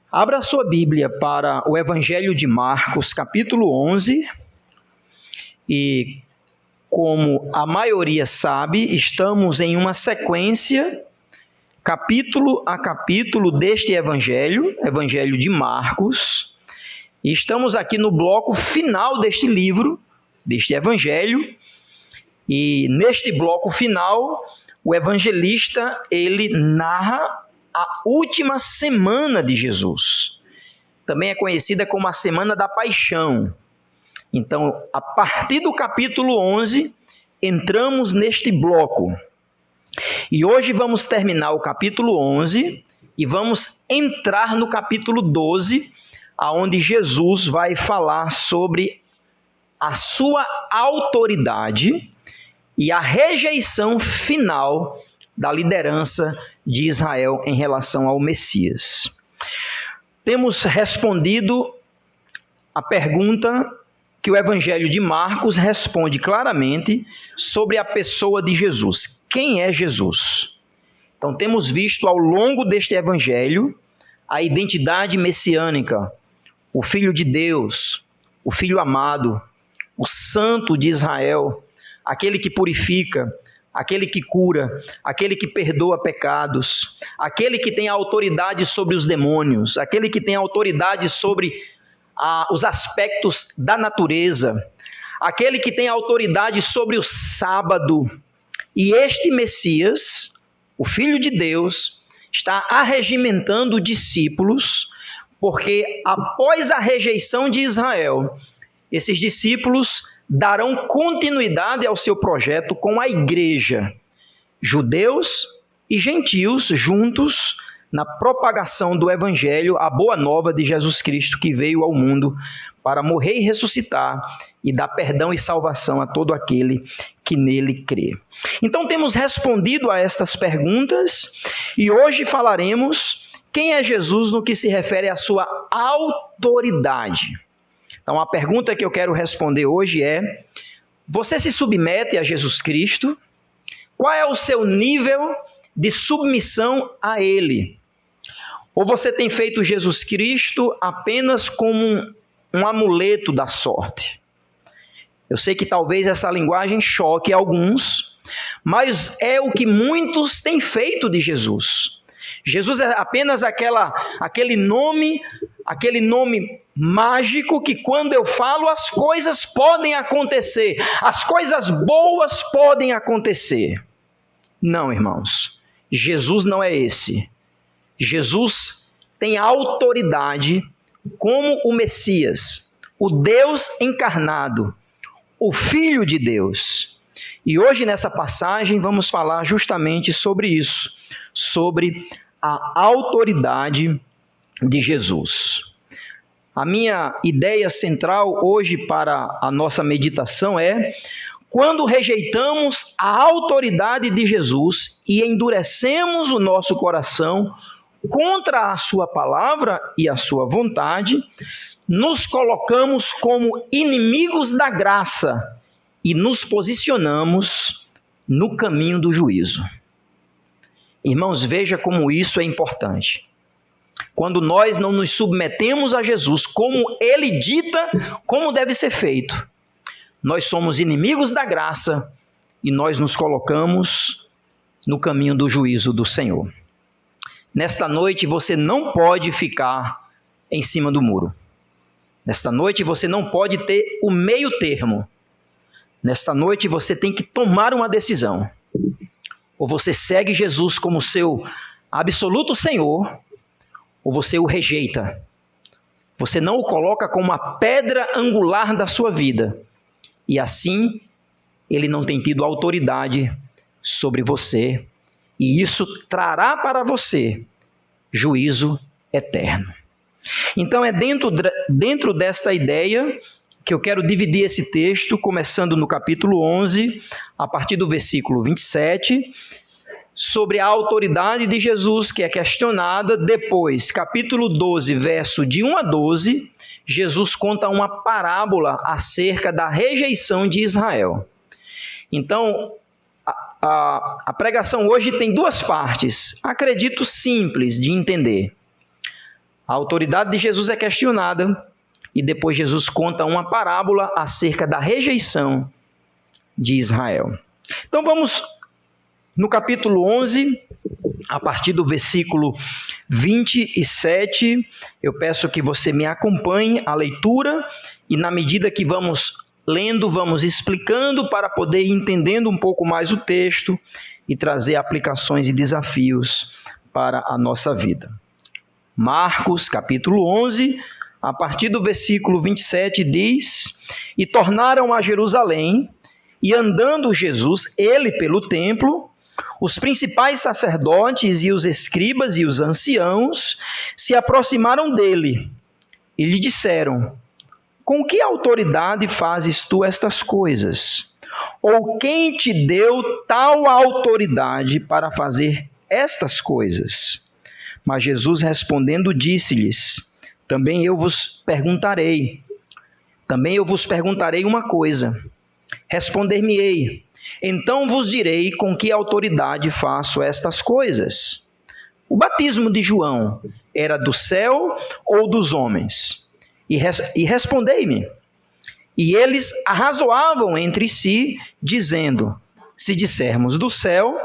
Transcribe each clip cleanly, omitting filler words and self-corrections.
Abra sua Bíblia para o Evangelho de Marcos, capítulo 11, e como a maioria sabe, estamos em uma sequência, capítulo a capítulo deste Evangelho de Marcos, e estamos aqui no bloco final deste livro, deste Evangelho, e neste bloco final, o evangelista, ele narra a última semana de Jesus. Também é conhecida como a Semana da Paixão. Então, a partir do capítulo 11, entramos neste bloco. E hoje vamos terminar o capítulo 11 e vamos entrar no capítulo 12, onde Jesus vai falar sobre a sua autoridade e a rejeição final da liderança de Israel em relação ao Messias. Temos respondido a pergunta que o Evangelho de Marcos responde claramente sobre a pessoa de Jesus. Quem é Jesus? Então temos visto ao longo deste Evangelho a identidade messiânica, o Filho de Deus, o Filho amado, o Santo de Israel, aquele que purifica, aquele que cura, aquele que perdoa pecados, aquele que tem autoridade sobre os demônios, aquele que tem autoridade sobre os aspectos da natureza, aquele que tem autoridade sobre o sábado. E este Messias, o Filho de Deus, está arregimentando discípulos, porque após a rejeição de Israel, esses discípulos darão continuidade ao seu projeto com a igreja, judeus e gentios juntos na propagação do evangelho, a boa nova de Jesus Cristo que veio ao mundo para morrer e ressuscitar e dar perdão e salvação a todo aquele que nele crê. Então temos respondido a estas perguntas e hoje falaremos quem é Jesus no que se refere à sua autoridade. Então, a pergunta que eu quero responder hoje é: você se submete a Jesus Cristo? Qual é o seu nível de submissão a Ele? Ou você tem feito Jesus Cristo apenas como um amuleto da sorte? Eu sei que talvez essa linguagem choque alguns, mas é o que muitos têm feito de Jesus. Jesus é apenas aquele nome mágico que quando eu falo as coisas podem acontecer, as coisas boas podem acontecer. Não, irmãos, Jesus não é esse. Jesus tem autoridade como o Messias, o Deus encarnado, o Filho de Deus. E hoje nessa passagem vamos falar justamente sobre isso, sobre a autoridade de Jesus. A minha ideia central hoje para a nossa meditação é: quando rejeitamos a autoridade de Jesus e endurecemos o nosso coração contra a sua palavra e a sua vontade, nos colocamos como inimigos da graça e nos posicionamos no caminho do juízo. Irmãos, veja como isso é importante. Quando nós não nos submetemos a Jesus como Ele dita como deve ser feito, nós somos inimigos da graça e nós nos colocamos no caminho do juízo do Senhor. Nesta noite você não pode ficar em cima do muro. Nesta noite você não pode ter o meio termo. Nesta noite você tem que tomar uma decisão. Ou você segue Jesus como seu absoluto Senhor, ou você o rejeita. Você não o coloca como a pedra angular da sua vida. E assim, ele não tem tido autoridade sobre você. E isso trará para você juízo eterno. Então é dentro desta ideia que eu quero dividir esse texto, começando no capítulo 11, a partir do versículo 27, sobre a autoridade de Jesus, que é questionada. Depois, capítulo 12, verso de 1 a 12, Jesus conta uma parábola acerca da rejeição de Israel. Então, a pregação hoje tem duas partes, acredito simples de entender. A autoridade de Jesus é questionada e depois Jesus conta uma parábola acerca da rejeição de Israel. Então vamos no capítulo 11, a partir do versículo 27, eu peço que você me acompanhe a leitura e na medida que vamos lendo, vamos explicando para poder ir entendendo um pouco mais o texto e trazer aplicações e desafios para a nossa vida. Marcos, capítulo 11, a partir do versículo 27, diz: E tornaram a Jerusalém, e andando Jesus, ele pelo templo, os principais sacerdotes e os escribas e os anciãos se aproximaram dele e lhe disseram: Com que autoridade fazes tu estas coisas? Ou quem te deu tal autoridade para fazer estas coisas? Mas Jesus respondendo disse-lhes: Também eu vos perguntarei uma coisa. Responder-me-ei, então vos direi com que autoridade faço estas coisas. O batismo de João era do céu ou dos homens? E respondei-me. E eles arrazoavam entre si, dizendo: Se dissermos do céu,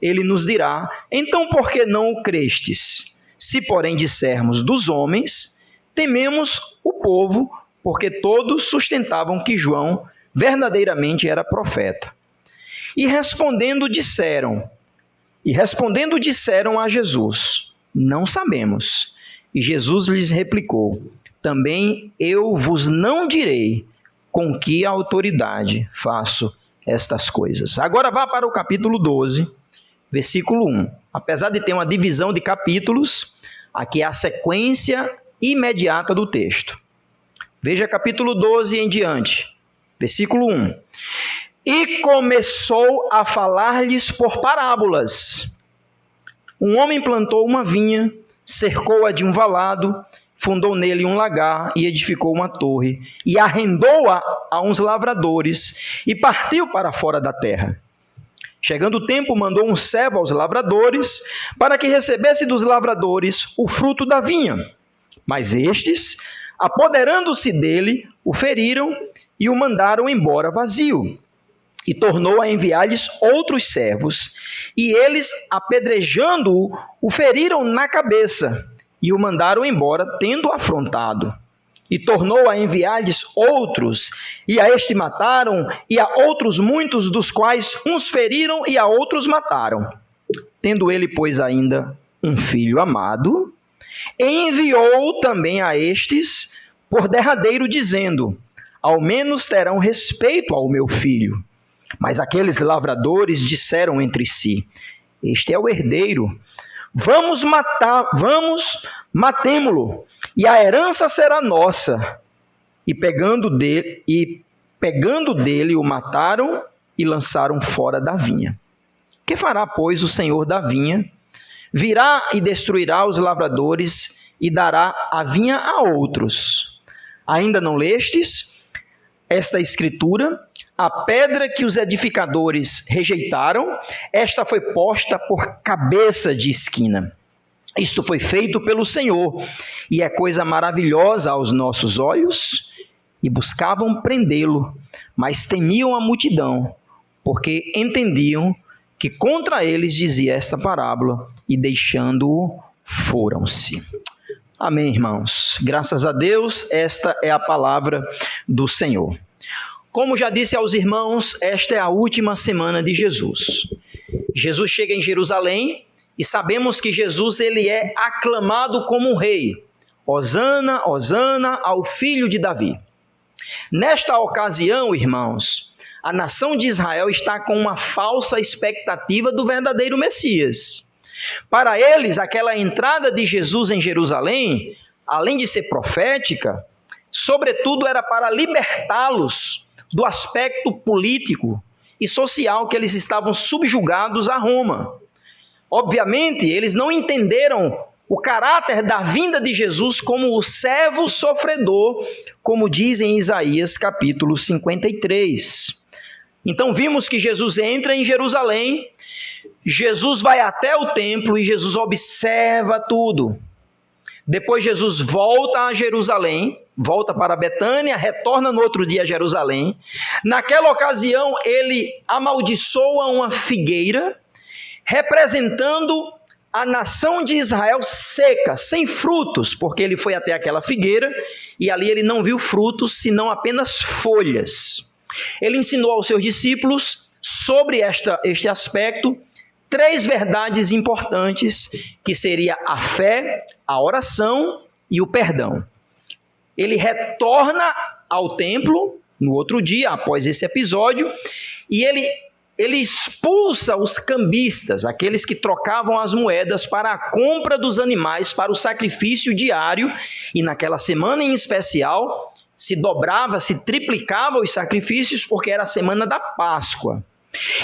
ele nos dirá: Então por que não o crestes? Se porém dissermos dos homens, tememos o povo, porque todos sustentavam que João verdadeiramente era profeta. E respondendo disseram a Jesus: Não sabemos. E Jesus lhes replicou: Também eu vos não direi com que autoridade faço estas coisas. Agora vá para o capítulo 12, versículo 1. Apesar de ter uma divisão de capítulos, aqui é a sequência imediata do texto. Veja capítulo 12 em diante, versículo 1. E começou a falar-lhes por parábolas. Um homem plantou uma vinha, cercou-a de um valado, fundou nele um lagar e edificou uma torre, e arrendou-a a uns lavradores, e partiu para fora da terra. Chegando o tempo, mandou um servo aos lavradores, para que recebesse dos lavradores o fruto da vinha. Mas estes, apoderando-se dele, o feriram e o mandaram embora vazio. E tornou a enviar-lhes outros servos, e eles, apedrejando-o, o feriram na cabeça, e o mandaram embora, tendo afrontado. E tornou a enviar-lhes outros, e a este mataram, e a outros muitos, dos quais uns feriram e a outros mataram. Tendo ele, pois, ainda um filho amado, enviou também a estes por derradeiro, dizendo: Ao menos terão respeito ao meu filho. Mas aqueles lavradores disseram entre si: Este é o herdeiro. Vamos matemo-lo, e a herança será nossa. E pegando dele o mataram e lançaram fora da vinha. Que fará, pois, o senhor da vinha? Virá e destruirá os lavradores e dará a vinha a outros. Ainda não lestes esta escritura? A pedra que os edificadores rejeitaram, esta foi posta por cabeça de esquina. Isto foi feito pelo Senhor, e é coisa maravilhosa aos nossos olhos. E buscavam prendê-lo, mas temiam a multidão, porque entendiam que contra eles dizia esta parábola, e deixando-o, foram-se. Amém, irmãos. Graças a Deus, esta é a palavra do Senhor. Como já disse aos irmãos, esta é a última semana de Jesus. Jesus chega em Jerusalém e sabemos que Jesus ele é aclamado como um rei. Hosana, Hosana ao filho de Davi. Nesta ocasião, irmãos, a nação de Israel está com uma falsa expectativa do verdadeiro Messias. Para eles, aquela entrada de Jesus em Jerusalém, além de ser profética, sobretudo era para libertá-los do aspecto político e social que eles estavam subjugados a Roma. Obviamente, eles não entenderam o caráter da vinda de Jesus como o servo sofredor, como diz em Isaías capítulo 53. Então vimos que Jesus entra em Jerusalém, Jesus vai até o templo e Jesus observa tudo. Depois Jesus volta a Jerusalém, volta para Betânia, retorna no outro dia a Jerusalém. Naquela ocasião, ele amaldiçoa uma figueira, representando a nação de Israel seca, sem frutos, porque ele foi até aquela figueira e ali ele não viu frutos, senão apenas folhas. Ele ensinou aos seus discípulos sobre este aspecto 3 verdades importantes, que seria a fé, a oração e o perdão. Ele retorna ao templo no outro dia, após esse episódio, e ele expulsa os cambistas, aqueles que trocavam as moedas para a compra dos animais para o sacrifício diário, e naquela semana em especial se dobrava, se triplicava os sacrifícios, porque era a semana da Páscoa.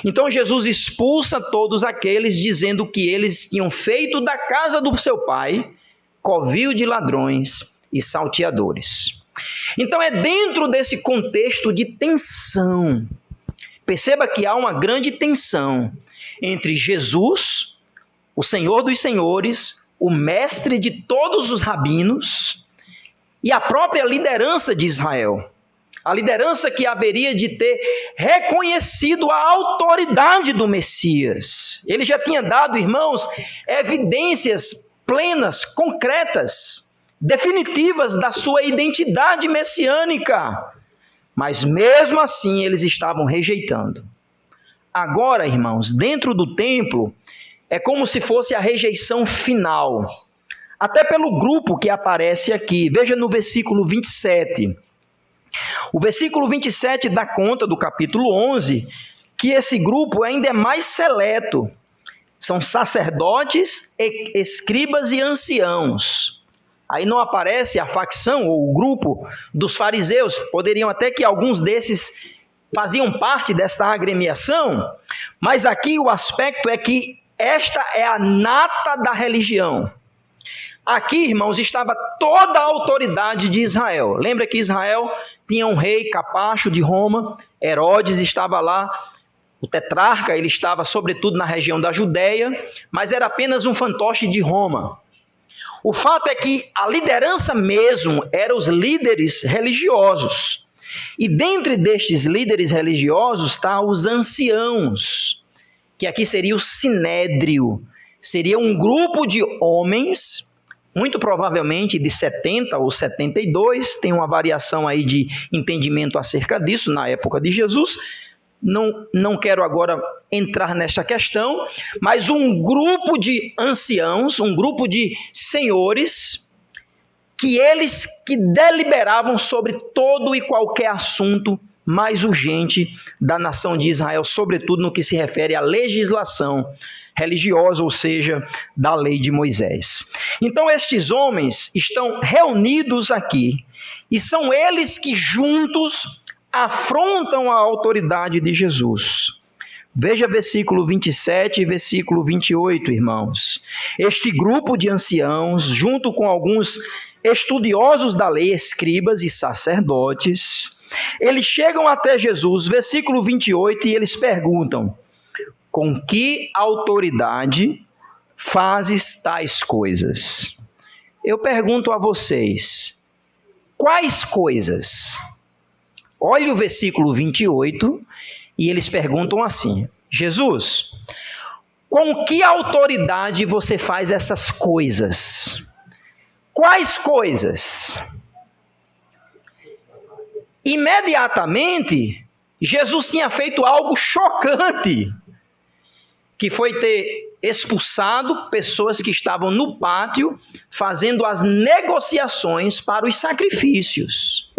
Então Jesus expulsa todos aqueles, dizendo que eles tinham feito da casa do seu pai covil de ladrões e salteadores. Então é dentro desse contexto de tensão. Perceba que há uma grande tensão entre Jesus, o Senhor dos Senhores, o mestre de todos os rabinos, e a própria liderança de Israel. A liderança que haveria de ter reconhecido a autoridade do Messias. Ele já tinha dado, irmãos, evidências plenas, concretas, definitivas da sua identidade messiânica. Mas mesmo assim eles estavam rejeitando. Agora, irmãos, dentro do templo, é como se fosse a rejeição final. Até pelo grupo que aparece aqui. Veja no versículo 27. O versículo 27 dá conta do capítulo 11, que esse grupo ainda é mais seleto. São sacerdotes, escribas e anciãos. Aí não aparece a facção ou o grupo dos fariseus. Poderiam até que alguns desses faziam parte desta agremiação, mas aqui o aspecto é que esta é a nata da religião. Aqui, irmãos, estava toda a autoridade de Israel. Lembra que Israel tinha um rei capacho de Roma, Herodes estava lá, o tetrarca, ele estava sobretudo na região da Judéia, mas era apenas um fantoche de Roma. O fato é que a liderança mesmo eram os líderes religiosos. E dentre destes líderes religiosos está os anciãos, que aqui seria o sinédrio. Seria um grupo de homens, muito provavelmente de 70 ou 72, tem uma variação aí de entendimento acerca disso na época de Jesus. Não quero agora entrar nessa questão, mas um grupo de anciãos, um grupo de senhores, que eles que deliberavam sobre todo e qualquer assunto mais urgente da nação de Israel, sobretudo no que se refere à legislação religiosa, ou seja, da lei de Moisés. Então estes homens estão reunidos aqui, e são eles que juntos afrontam a autoridade de Jesus. Veja versículo 27 e versículo 28, irmãos. Este grupo de anciãos, junto com alguns estudiosos da lei, escribas e sacerdotes, eles chegam até Jesus, versículo 28, e eles perguntam: com que autoridade fazes tais coisas? Eu pergunto a vocês, quais coisas? Olha o versículo 28, e eles perguntam assim: Jesus, com que autoridade você faz essas coisas? Quais coisas? Imediatamente, Jesus tinha feito algo chocante, que foi ter expulsado pessoas que estavam no pátio fazendo as negociações para os sacrifícios.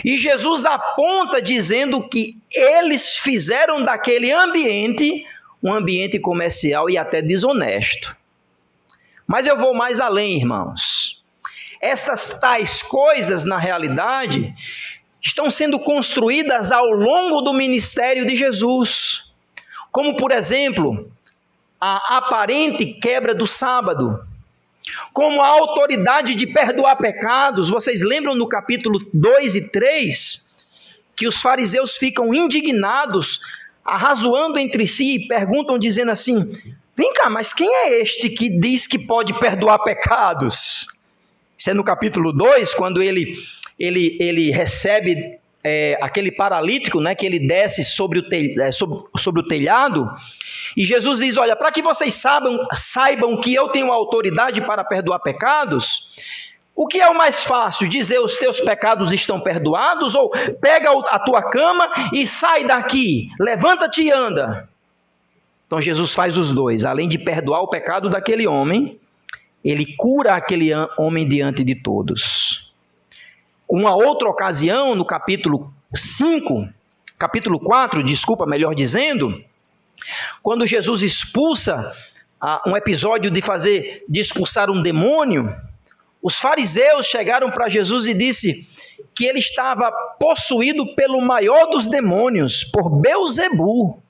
E Jesus aponta dizendo que eles fizeram daquele ambiente um ambiente comercial e até desonesto. Mas eu vou mais além, irmãos. Essas tais coisas, na realidade, estão sendo construídas ao longo do ministério de Jesus. Como, por exemplo, a aparente quebra do sábado, como a autoridade de perdoar pecados. Vocês lembram no capítulo 2 e 3, que os fariseus ficam indignados, arrazoando entre si e perguntam, dizendo assim: vem cá, mas quem é este que diz que pode perdoar pecados? Isso é no capítulo 2, quando ele recebe aquele paralítico, né, que ele desce sobre o telhado, e Jesus diz, olha, para que vocês saibam que eu tenho autoridade para perdoar pecados, o que é o mais fácil? Dizer os teus pecados estão perdoados? Ou pega a tua cama e sai daqui, levanta-te e anda? Então Jesus faz os dois. Além de perdoar o pecado daquele homem, ele cura aquele homem diante de todos. Uma outra ocasião, no capítulo 4, melhor dizendo, quando Jesus expulsa, um episódio de expulsar um demônio, os fariseus chegaram para Jesus e disse que ele estava possuído pelo maior dos demônios, por Beelzebu.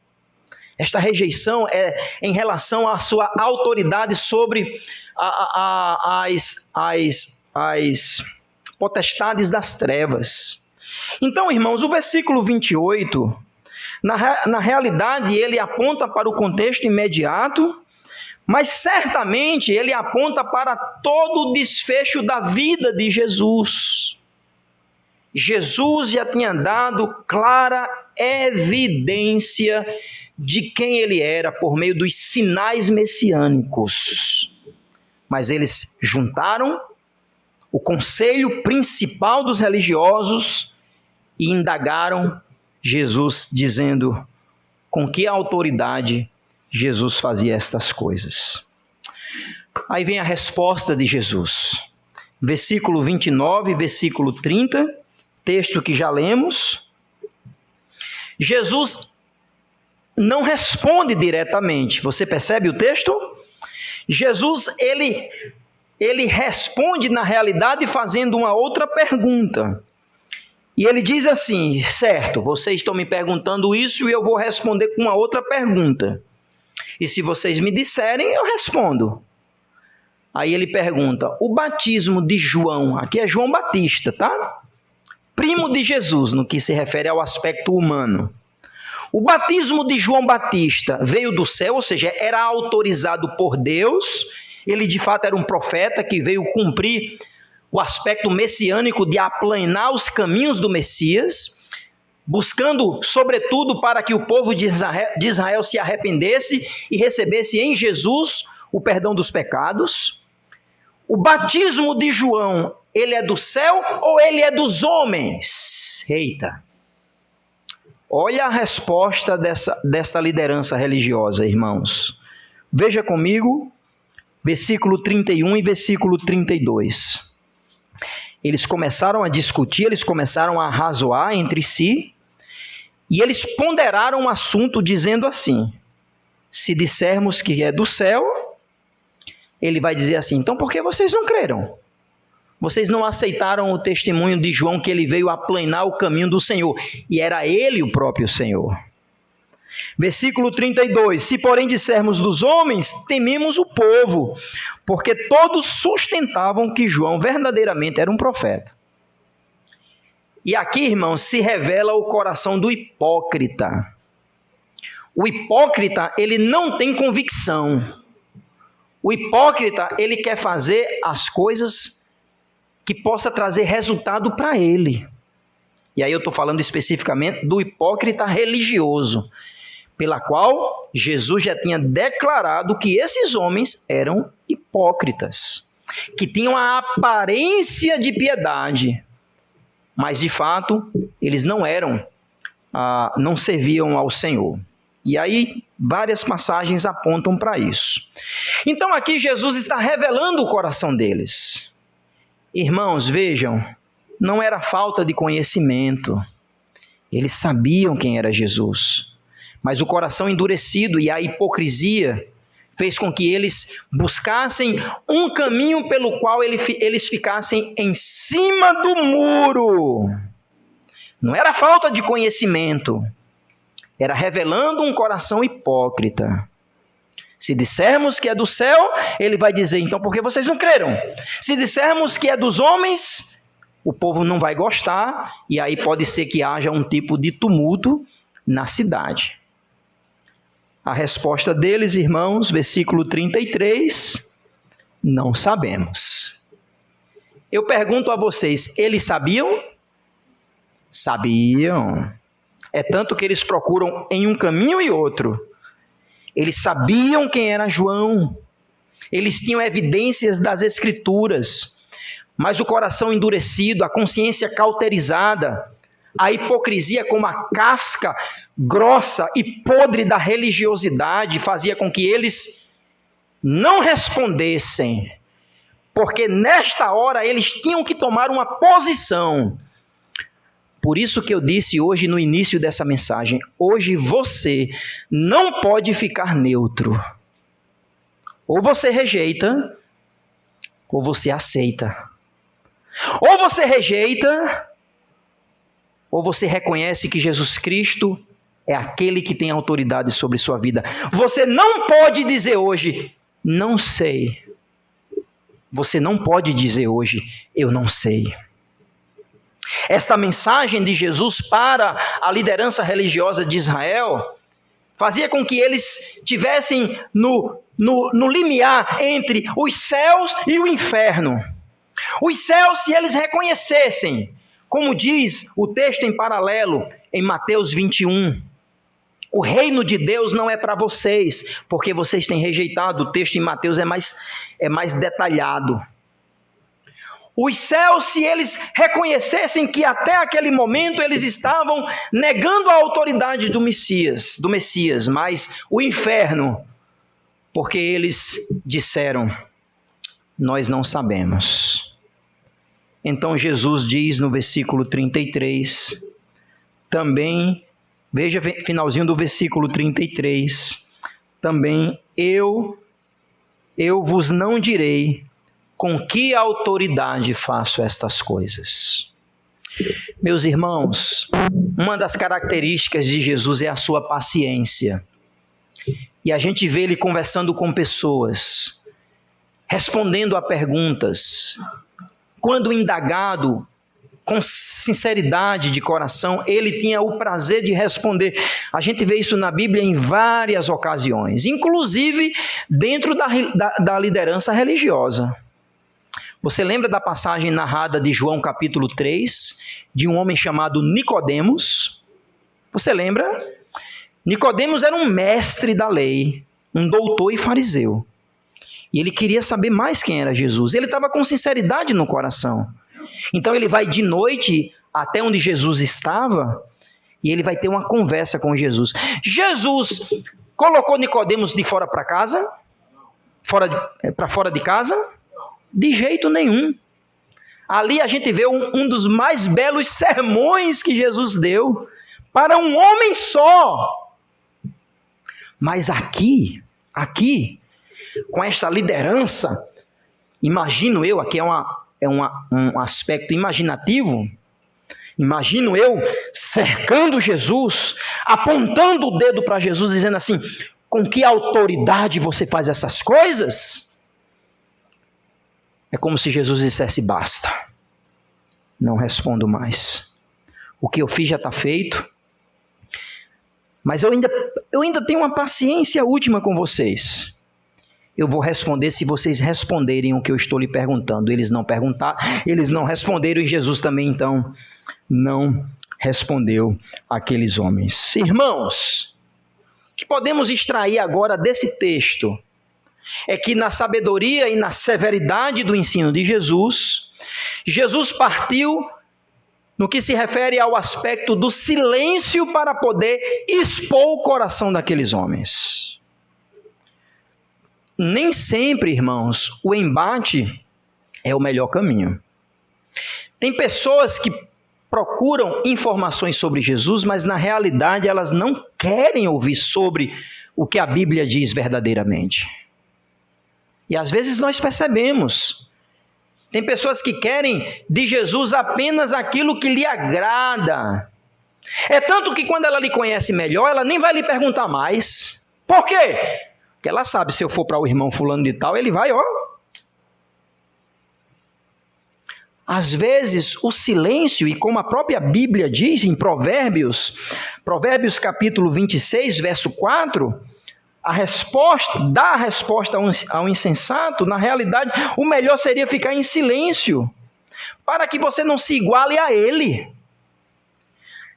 Esta rejeição é em relação à sua autoridade sobre as potestades das trevas. Então, irmãos, o versículo 28, na realidade, ele aponta para o contexto imediato, mas certamente ele aponta para todo o desfecho da vida de Jesus. Jesus já tinha dado clara evidência de quem ele era por meio dos sinais messiânicos. Mas eles juntaram o conselho principal dos religiosos e indagaram Jesus, dizendo com que autoridade Jesus fazia estas coisas. Aí vem a resposta de Jesus. Versículo 29, versículo 30, texto que já lemos. Jesus não responde diretamente. Você percebe o texto? Jesus, ele responde na realidade fazendo uma outra pergunta. E ele diz assim, certo, vocês estão me perguntando isso e eu vou responder com uma outra pergunta. E se vocês me disserem, eu respondo. Aí ele pergunta, o batismo de João, aqui é João Batista, tá? Primo de Jesus, no que se refere ao aspecto humano. O batismo de João Batista veio do céu, ou seja, era autorizado por Deus. Ele de fato era um profeta que veio cumprir o aspecto messiânico de aplanar os caminhos do Messias, buscando, sobretudo, para que o povo de Israel se arrependesse e recebesse em Jesus o perdão dos pecados. O batismo de João, ele é do céu ou ele é dos homens? Eita! Olha a resposta desta liderança religiosa, irmãos. Veja comigo, versículo 31 e versículo 32. Eles começaram a discutir, eles começaram a arrazoar entre si, e eles ponderaram o assunto dizendo assim, se dissermos que é do céu, ele vai dizer assim, então por que vocês não creram? Vocês não aceitaram o testemunho de João que ele veio aplanar o caminho do Senhor, e era ele o próprio Senhor. Versículo 32, se porém dissermos dos homens, tememos o povo, porque todos sustentavam que João verdadeiramente era um profeta. E aqui, irmãos, se revela o coração do hipócrita. O hipócrita, ele não tem convicção. O hipócrita, ele quer fazer as coisas que possa trazer resultado para ele. E aí eu estou falando especificamente do hipócrita religioso, pela qual Jesus já tinha declarado que esses homens eram hipócritas, que tinham a aparência de piedade, mas de fato eles não serviam ao Senhor. E aí várias passagens apontam para isso. Então aqui Jesus está revelando o coração deles. Irmãos, vejam, não era falta de conhecimento, eles sabiam quem era Jesus. Mas o coração endurecido e a hipocrisia fez com que eles buscassem um caminho pelo qual eles ficassem em cima do muro. Não era falta de conhecimento, era revelando um coração hipócrita. Se dissermos que é do céu, ele vai dizer, então por que vocês não creram? Se dissermos que é dos homens, o povo não vai gostar, e aí pode ser que haja um tipo de tumulto na cidade. A resposta deles, irmãos, versículo 33, não sabemos. Eu pergunto a vocês, eles sabiam? Sabiam. É tanto que eles procuram em um caminho e outro. Eles sabiam quem era João. Eles tinham evidências das Escrituras. Mas o coração endurecido, a consciência cauterizada, a hipocrisia como a casca grossa e podre da religiosidade fazia com que eles não respondessem. Porque nesta hora eles tinham que tomar uma posição. Por isso que eu disse hoje no início dessa mensagem, hoje você não pode ficar neutro. Ou você rejeita, ou você aceita. Ou você rejeita, ou você reconhece que Jesus Cristo é aquele que tem autoridade sobre sua vida. Você não pode dizer hoje, não sei. Você não pode dizer hoje, eu não sei. Esta mensagem de Jesus para a liderança religiosa de Israel fazia com que eles tivessem no limiar entre os céus e o inferno. Os céus, se eles reconhecessem, como diz o texto em paralelo em Mateus 21, o reino de Deus não é para vocês, porque vocês têm rejeitado. O texto em Mateus é mais detalhado. Os céus, se eles reconhecessem que até aquele momento eles estavam negando a autoridade do Messias, mas o inferno, porque eles disseram, nós não sabemos. Então Jesus diz no versículo 33, também, veja finalzinho do versículo 33, também eu vos não direi com que autoridade faço estas coisas. Meus irmãos, uma das características de Jesus é a sua paciência. E a gente vê ele conversando com pessoas, respondendo a perguntas. Quando indagado, com sinceridade de coração, ele tinha o prazer de responder. A gente vê isso na Bíblia em várias ocasiões, inclusive dentro da liderança religiosa. Você lembra da passagem narrada de João capítulo 3, de um homem chamado Nicodemos? Você lembra? Nicodemos era um mestre da lei, um doutor e fariseu. E ele queria saber mais quem era Jesus. Ele estava com sinceridade no coração. Então ele vai de noite até onde Jesus estava e ele vai ter uma conversa com Jesus. Jesus colocou Nicodemos de fora para casa? Para fora de casa? De jeito nenhum. Ali a gente vê um dos mais belos sermões que Jesus deu para um homem só. Mas aqui, com esta liderança, imagino eu, aqui é um aspecto imaginativo, imagino eu cercando Jesus, apontando o dedo para Jesus, dizendo assim, com que autoridade você faz essas coisas? É como se Jesus dissesse, basta, não respondo mais. O que eu fiz já está feito, mas eu ainda tenho uma paciência última com vocês. Eu vou responder se vocês responderem o que eu estou lhe perguntando. Eles não perguntaram, eles não responderam e Jesus também então não respondeu àqueles homens. Irmãos, o que podemos extrair agora desse texto é que na sabedoria e na severidade do ensino de Jesus, Jesus partiu no que se refere ao aspecto do silêncio para poder expor o coração daqueles homens. Nem sempre, irmãos, o embate é o melhor caminho. Tem pessoas que procuram informações sobre Jesus, mas na realidade elas não querem ouvir sobre o que a Bíblia diz verdadeiramente. E às vezes nós percebemos, tem pessoas que querem de Jesus apenas aquilo que lhe agrada. É tanto que quando ela lhe conhece melhor, ela nem vai lhe perguntar mais. Por quê? Porque ela sabe, se eu for para o irmão fulano de tal, ele vai, ó. Às vezes o silêncio, e como a própria Bíblia diz em Provérbios capítulo 26, verso 4, a resposta ao insensato, na realidade, o melhor seria ficar em silêncio. para que você não se iguale a ele.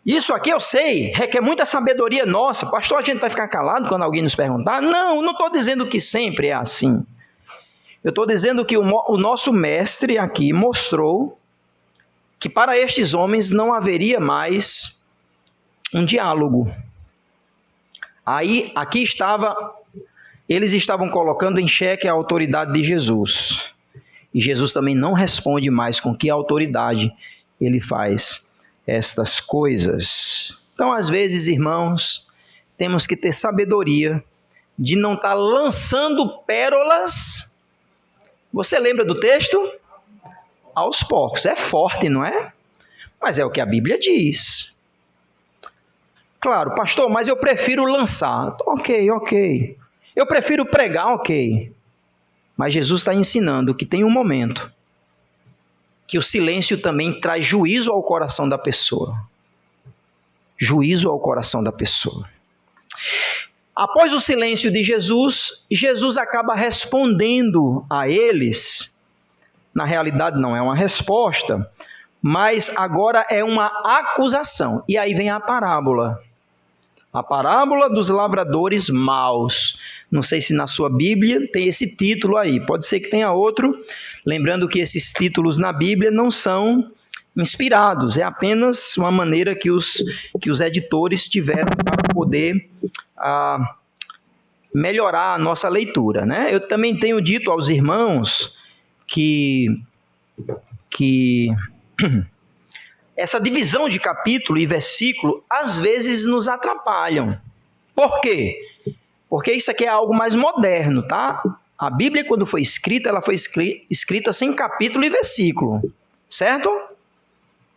Isso aqui eu sei, requer muita sabedoria nossa. Pastor, a gente vai ficar calado quando alguém nos perguntar? Não, eu não estou dizendo que sempre é assim. Eu estou dizendo que o nosso mestre aqui mostrou que para estes homens não haveria mais um diálogo. Aí, aqui eles estavam colocando em xeque a autoridade de Jesus. E Jesus também não responde mais com que autoridade ele faz estas coisas. Então, às vezes, irmãos, temos que ter sabedoria de não estar lançando pérolas. Você lembra do texto? Aos porcos. É forte, não é? Mas é o que a Bíblia diz. Claro, pastor, mas eu prefiro lançar. Ok. Eu prefiro pregar, ok. Mas Jesus está ensinando que tem um momento que o silêncio também traz juízo ao coração da pessoa. Juízo ao coração da pessoa. Após o silêncio de Jesus, Jesus acaba respondendo a eles. Na realidade não é uma resposta, mas agora é uma acusação. E aí vem a parábola. A parábola dos lavradores maus. Não sei se na sua Bíblia tem esse título aí. Pode ser que tenha outro. Lembrando que esses títulos na Bíblia não são inspirados. É apenas uma maneira que os editores tiveram para poder melhorar a nossa leitura, né? Eu também tenho dito aos irmãos que essa divisão de capítulo e versículo às vezes nos atrapalham. Por quê? Porque isso aqui é algo mais moderno, tá? A Bíblia, quando foi escrita, ela foi escrita sem capítulo e versículo, certo?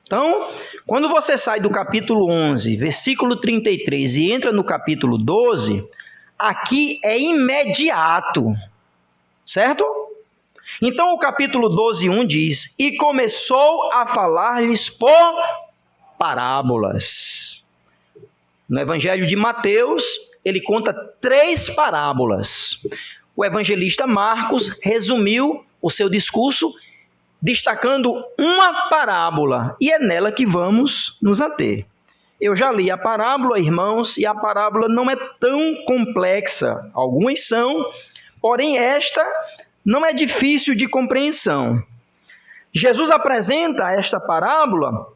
Então, quando você sai do capítulo 11, versículo 33 e entra no capítulo 12, aqui é imediato, certo? Então o capítulo 12:1 diz: e começou a falar-lhes por parábolas. No Evangelho de Mateus, ele conta 3 parábolas. O evangelista Marcos resumiu o seu discurso destacando uma parábola, e é nela que vamos nos ater. Eu já li a parábola, irmãos, e a parábola não é tão complexa. Algumas são, porém esta não é difícil de compreensão. Jesus apresenta esta parábola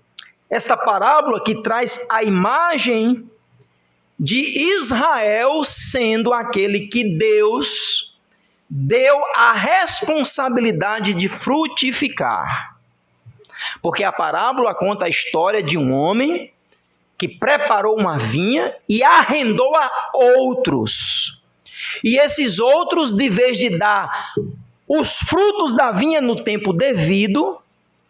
que traz a imagem de Israel sendo aquele que Deus deu a responsabilidade de frutificar. Porque a parábola conta a história de um homem que preparou uma vinha e arrendou a outros. E esses outros, de vez de dar os frutos da vinha no tempo devido,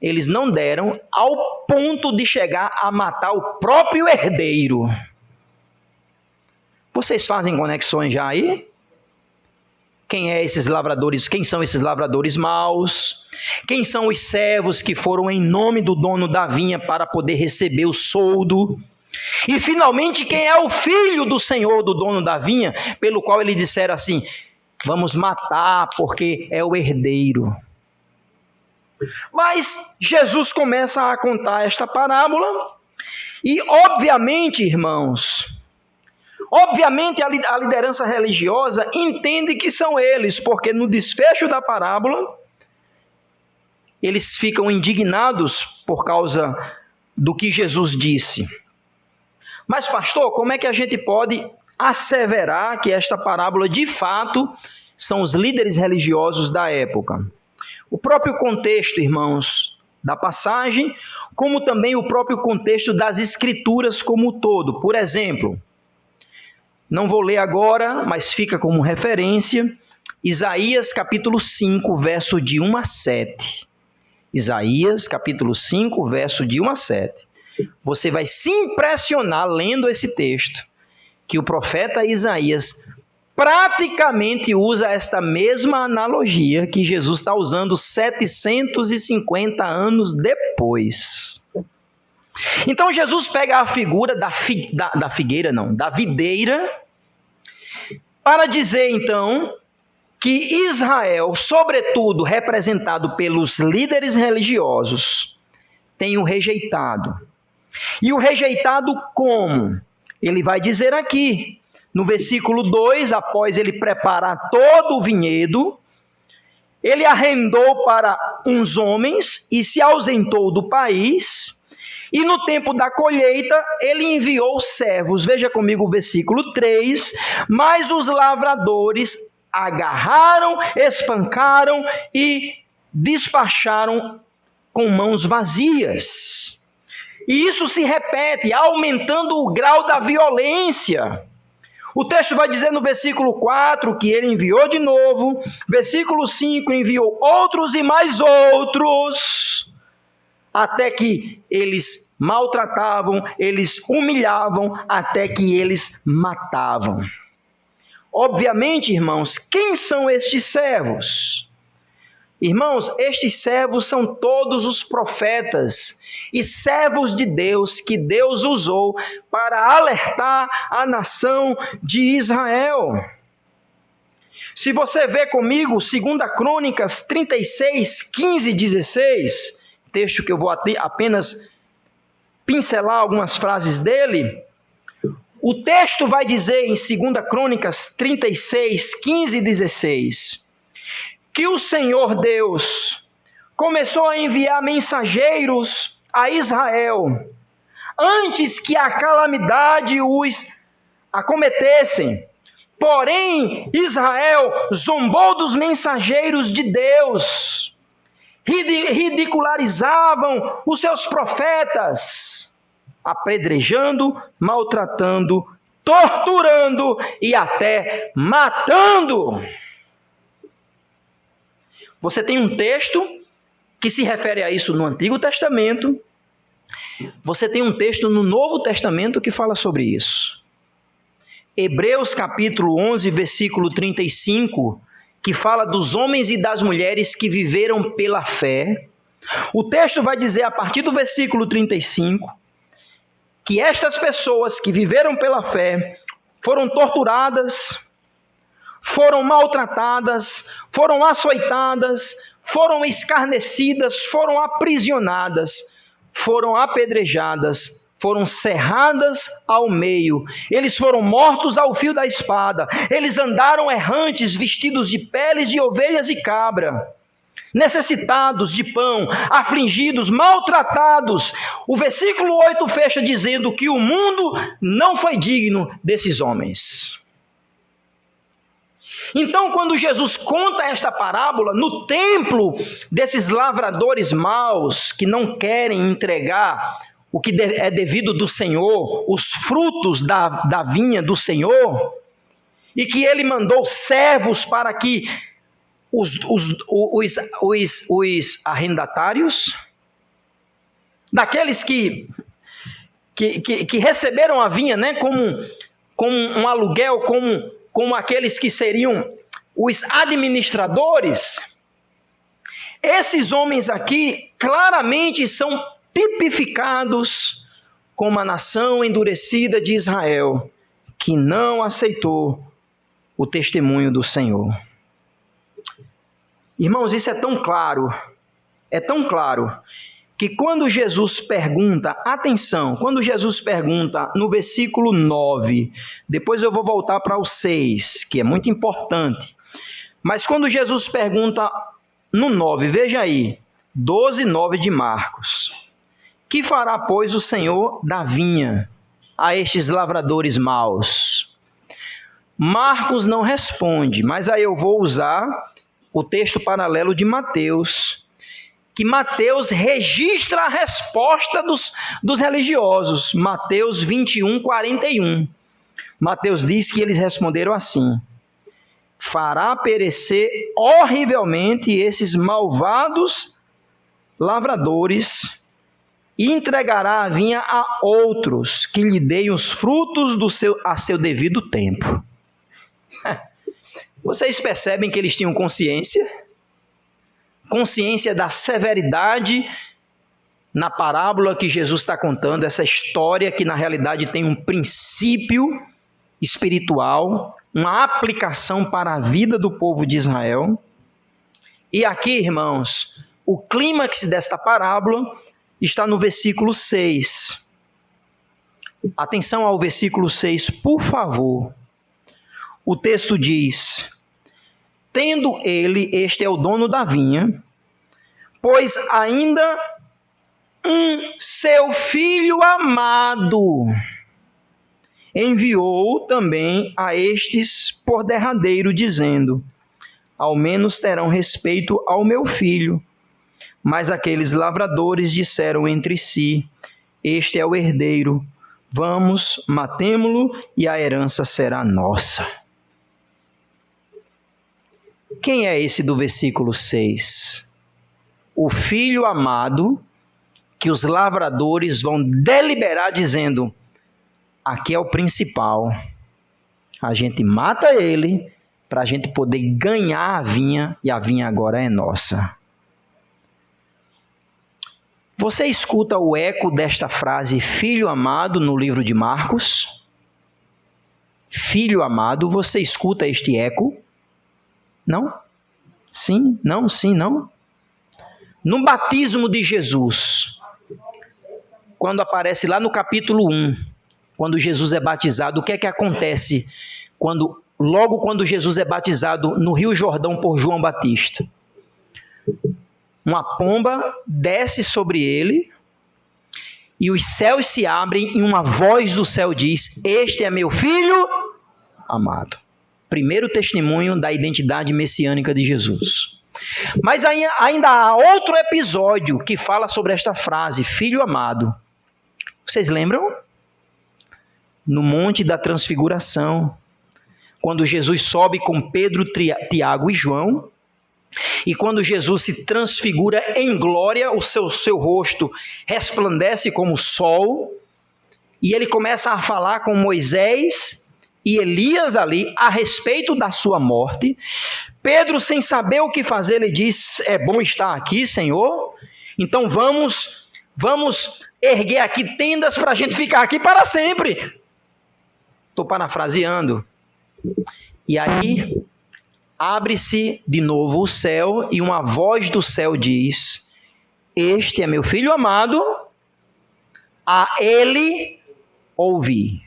eles não deram, ao ponto de chegar a matar o próprio herdeiro. Vocês fazem conexões já aí? Quem são esses lavradores maus? Quem são os servos que foram em nome do dono da vinha para poder receber o soldo? E finalmente, quem é o filho do senhor do dono da vinha, pelo qual ele disseram assim: vamos matar porque é o herdeiro. Mas Jesus começa a contar esta parábola e, obviamente, irmãos, a liderança religiosa entende que são eles, porque no desfecho da parábola, eles ficam indignados por causa do que Jesus disse. Mas, pastor, como é que a gente pode asseverar que esta parábola, de fato, são os líderes religiosos da época? O próprio contexto, irmãos, da passagem, como também o próprio contexto das Escrituras como um todo. Por exemplo, não vou ler agora, mas fica como referência, Isaías capítulo 5, verso de 1 a 7. Isaías capítulo 5, verso de 1 a 7. Você vai se impressionar lendo esse texto, que o profeta Isaías praticamente usa esta mesma analogia que Jesus está usando 750 anos depois. Então Jesus pega a figura da videira, para dizer então que Israel, sobretudo representado pelos líderes religiosos, tem o rejeitado. E o rejeitado como? Ele vai dizer aqui, no versículo 2, após ele preparar todo o vinhedo, ele arrendou para uns homens e se ausentou do país, e no tempo da colheita ele enviou servos. Veja comigo o versículo 3, mas os lavradores agarraram, espancaram e despacharam com mãos vazias. E isso se repete, aumentando o grau da violência. O texto vai dizer no versículo 4 que ele enviou de novo, versículo 5 enviou outros e mais outros, até que eles maltratavam, eles humilhavam, até que eles matavam. Obviamente, irmãos, quem são estes servos? Irmãos, estes servos são todos os profetas e servos de Deus que Deus usou para alertar a nação de Israel. Se você vê comigo, 2 Crônicas 36, 15 e 16, texto que eu vou apenas pincelar algumas frases dele, o texto vai dizer em 2 Crônicas 36, 15 e 16, que o Senhor Deus começou a enviar mensageiros a Israel, antes que a calamidade os acometessem. Porém, Israel zombou dos mensageiros de Deus, ridicularizavam os seus profetas, apedrejando, maltratando, torturando e até matando. Você tem um texto que se refere a isso no Antigo Testamento. Você tem um texto no Novo Testamento que fala sobre isso. Hebreus capítulo 11, versículo 35, que fala dos homens e das mulheres que viveram pela fé. O texto vai dizer, a partir do versículo 35, que estas pessoas que viveram pela fé foram torturadas, foram maltratadas, foram açoitadas, foram escarnecidas, foram aprisionadas, foram apedrejadas, foram cerradas ao meio, eles foram mortos ao fio da espada, eles andaram errantes, vestidos de peles de ovelhas e cabra, necessitados de pão, afligidos, maltratados. O versículo 8 fecha dizendo que o mundo não foi digno desses homens. Então, quando Jesus conta esta parábola, no templo desses lavradores maus, que não querem entregar o que é devido do Senhor, os frutos da vinha do Senhor, e que ele mandou servos para que os arrendatários, daqueles que receberam a vinha, né, como um aluguel, como aqueles que seriam os administradores, esses homens aqui claramente são tipificados como a nação endurecida de Israel, que não aceitou o testemunho do Senhor. Irmãos, isso é tão claro, que quando Jesus pergunta, atenção, quando Jesus pergunta no versículo 9, depois eu vou voltar para o 6, que é muito importante, mas quando Jesus pergunta no 9, veja aí, 12, 9 de Marcos, que fará, pois, o Senhor da vinha a estes lavradores maus? Marcos não responde, mas aí eu vou usar o texto paralelo de Mateus, que Mateus registra a resposta dos religiosos. Mateus 21, 41. Mateus diz que eles responderam assim: fará perecer horrivelmente esses malvados lavradores e entregará a vinha a outros que lhe deem os frutos a seu devido tempo. Vocês percebem que eles tinham consciência da severidade na parábola que Jesus está contando, essa história que na realidade tem um princípio espiritual, uma aplicação para a vida do povo de Israel. E aqui, irmãos, o clímax desta parábola está no versículo 6. Atenção ao versículo 6, por favor. O texto diz: tendo ele, este é o dono da vinha, pois ainda seu filho amado, enviou também a estes por derradeiro, dizendo: ao menos terão respeito ao meu filho. Mas aqueles lavradores disseram entre si: este é o herdeiro, vamos, matemo-lo e a herança será nossa. Quem é esse do versículo 6? O filho amado que os lavradores vão deliberar dizendo: aqui é o principal, a gente mata ele para a gente poder ganhar a vinha, e a vinha agora é nossa. Você escuta o eco desta frase filho amado no livro de Marcos? Filho amado, você escuta este eco? Não? Sim, não, sim, não? No batismo de Jesus, quando aparece lá no capítulo 1, quando Jesus é batizado, o que é que acontece logo quando Jesus é batizado no Rio Jordão por João Batista? Uma pomba desce sobre ele e os céus se abrem e uma voz do céu diz: este é meu filho amado. Primeiro testemunho da identidade messiânica de Jesus. Mas ainda há outro episódio que fala sobre esta frase, filho amado. Vocês lembram? No Monte da Transfiguração, quando Jesus sobe com Pedro, Tiago e João, e quando Jesus se transfigura em glória, o seu rosto resplandece como o sol, e ele começa a falar com Moisés e Elias ali a respeito da sua morte. Pedro, sem saber o que fazer, ele diz: é bom estar aqui, Senhor, então vamos erguer aqui tendas para a gente ficar aqui para sempre. Estou parafraseando. E aí abre-se de novo o céu e uma voz do céu diz: este é meu filho amado, a ele ouvi.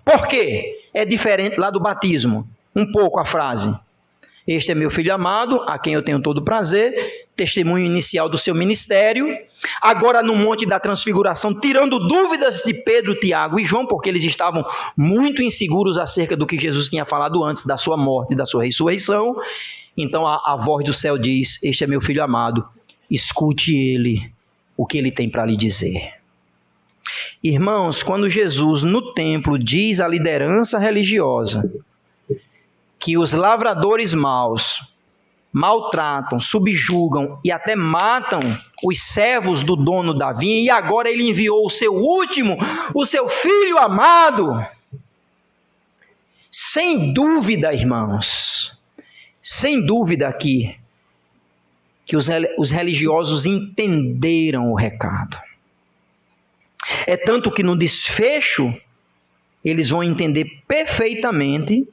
Por quê? É diferente lá do batismo, um pouco a frase. Este é meu filho amado, a quem eu tenho todo prazer, testemunho inicial do seu ministério. Agora no Monte da Transfiguração, tirando dúvidas de Pedro, Tiago e João, porque eles estavam muito inseguros acerca do que Jesus tinha falado antes da sua morte e da sua ressurreição. Então a voz do céu diz: este é meu filho amado, escute ele, o que ele tem para lhe dizer. Irmãos, quando Jesus no templo diz à liderança religiosa que os lavradores maus maltratam, subjugam e até matam os servos do dono da vinha, e agora ele enviou o seu último, o seu filho amado, sem dúvida, irmãos, sem dúvida aqui, que os religiosos entenderam o recado. É tanto que no desfecho, eles vão entender perfeitamente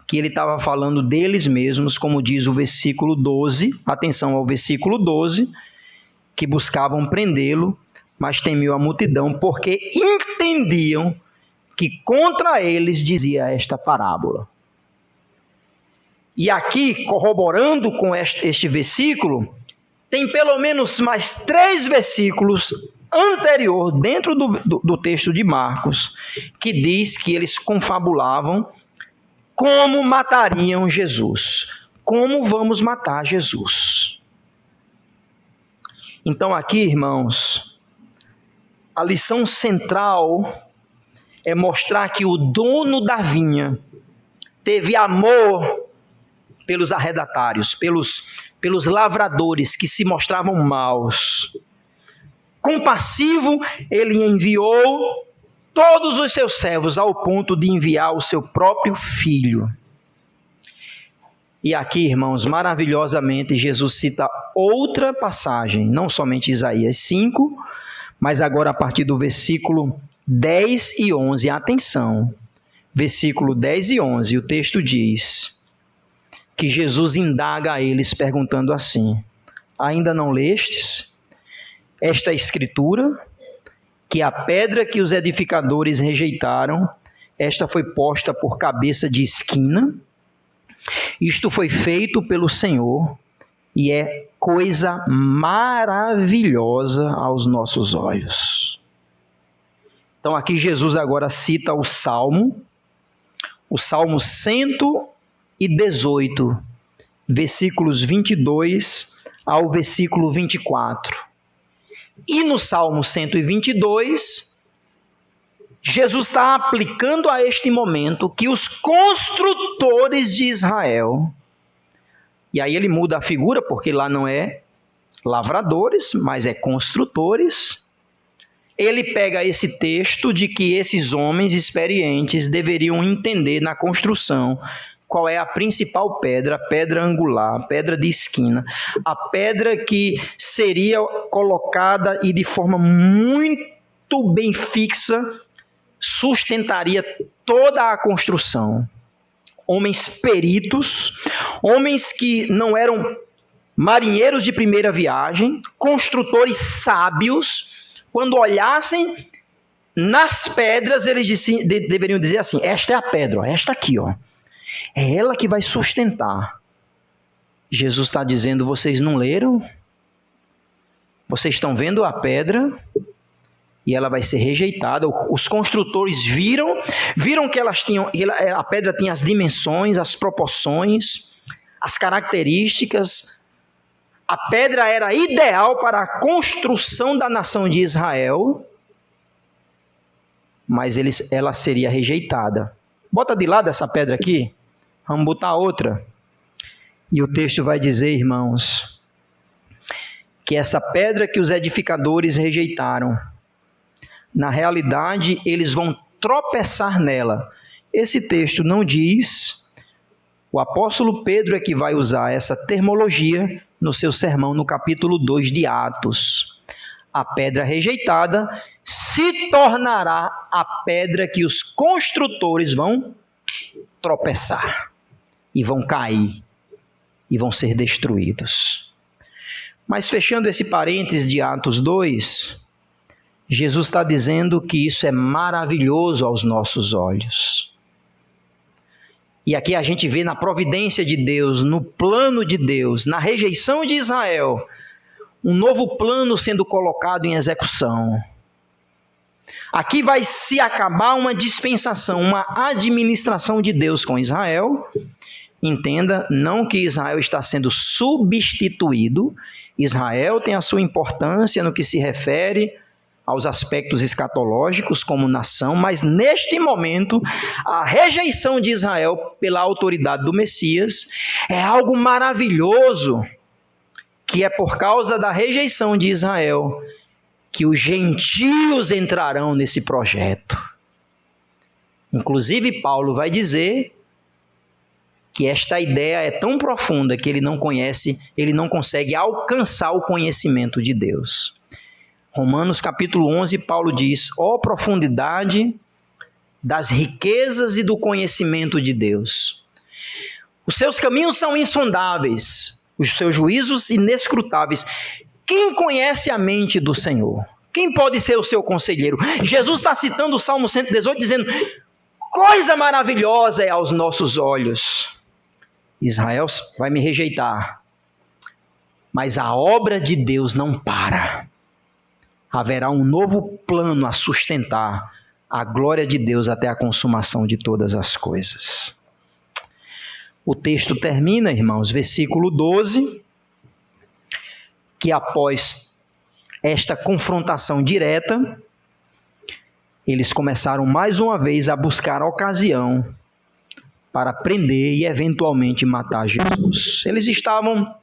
que ele estava falando deles mesmos, como diz o versículo 12, atenção ao versículo 12, que buscavam prendê-lo, mas temiam a multidão, porque entendiam que contra eles dizia esta parábola. E aqui, corroborando com este versículo, tem pelo menos mais 3 versículos anterior, dentro do texto de Marcos, que diz que eles confabulavam como matariam Jesus. Como vamos matar Jesus? Então aqui, irmãos, a lição central é mostrar que o dono da vinha teve amor pelos arredatários, pelos lavradores que se mostravam maus. Compassivo, ele enviou todos os seus servos ao ponto de enviar o seu próprio filho. E aqui, irmãos, maravilhosamente, Jesus cita outra passagem, não somente Isaías 5, mas agora a partir do versículo 10 e 11, atenção. Versículo 10 e 11, o texto diz que Jesus indaga a eles perguntando assim: ainda não lestes esta escritura? Que a pedra que os edificadores rejeitaram, esta foi posta por cabeça de esquina. Isto foi feito pelo Senhor e é coisa maravilhosa aos nossos olhos. Então aqui Jesus agora cita o Salmo 118, versículos 22 ao versículo 24. E no Salmo 122, Jesus está aplicando a este momento que os construtores de Israel, e aí ele muda a figura, porque lá não é lavradores, mas é construtores. Ele pega esse texto de que esses homens experientes deveriam entender na construção qual é a principal pedra, a pedra angular, a pedra de esquina, a pedra que seria colocada e de forma muito bem fixa sustentaria toda a construção. Homens peritos, homens que não eram marinheiros de primeira viagem, construtores sábios, quando olhassem nas pedras, eles deveriam dizer assim: esta é a pedra, ó, esta aqui, ó, é ela que vai sustentar. Jesus está dizendo: vocês não leram? Vocês estão vendo a pedra e ela vai ser rejeitada. Os construtores viram que a pedra tinha as dimensões, as proporções, as características. A pedra era ideal para a construção da nação de Israel, mas ela seria rejeitada. Bota de lado essa pedra aqui, vamos botar outra. E o texto vai dizer, irmãos, que essa pedra que os edificadores rejeitaram, na realidade, eles vão tropeçar nela. Esse texto não diz, o apóstolo Pedro é que vai usar essa terminologia no seu sermão no capítulo 2 de Atos. A pedra rejeitada se tornará a pedra que os construtores vão tropeçar e vão cair e vão ser destruídos. Mas fechando esse parênteses de Atos 2, Jesus está dizendo que isso é maravilhoso aos nossos olhos. E aqui a gente vê na providência de Deus, no plano de Deus, na rejeição de Israel, um novo plano sendo colocado em execução. Aqui vai se acabar uma dispensação, uma administração de Deus com Israel. Entenda, não que Israel está sendo substituído. Israel tem a sua importância no que se refere aos aspectos escatológicos como nação, mas neste momento a rejeição de Israel pela autoridade do Messias é algo maravilhoso, que é por causa da rejeição de Israel que os gentios entrarão nesse projeto. Inclusive Paulo vai dizer que esta ideia é tão profunda que ele não consegue alcançar o conhecimento de Deus. Romanos capítulo 11, Paulo diz: ó profundidade das riquezas e do conhecimento de Deus. Os seus caminhos são insondáveis, os seus juízos inescrutáveis. Quem conhece a mente do Senhor? Quem pode ser o seu conselheiro? Jesus está citando o Salmo 118, dizendo: coisa maravilhosa é aos nossos olhos. Israel vai me rejeitar, mas a obra de Deus não para. Haverá um novo plano a sustentar a glória de Deus até a consumação de todas as coisas. O texto termina, irmãos, versículo 12, que após esta confrontação direta, eles começaram mais uma vez a buscar a ocasião para prender e eventualmente matar Jesus. Eles estavam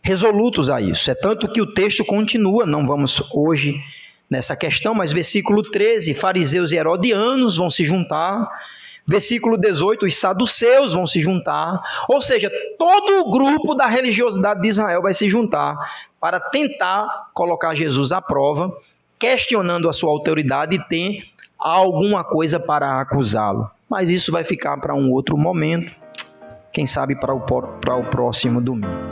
resolutos a isso. É tanto que o texto continua, não vamos hoje nessa questão, mas versículo 13, fariseus e herodianos vão se juntar. Versículo 18, os saduceus vão se juntar. Ou seja, todo o grupo da religiosidade de Israel vai se juntar para tentar colocar Jesus à prova questionando a sua autoridade e tem alguma coisa para acusá-lo. Mas isso vai ficar para um outro momento, quem sabe para o próximo domingo.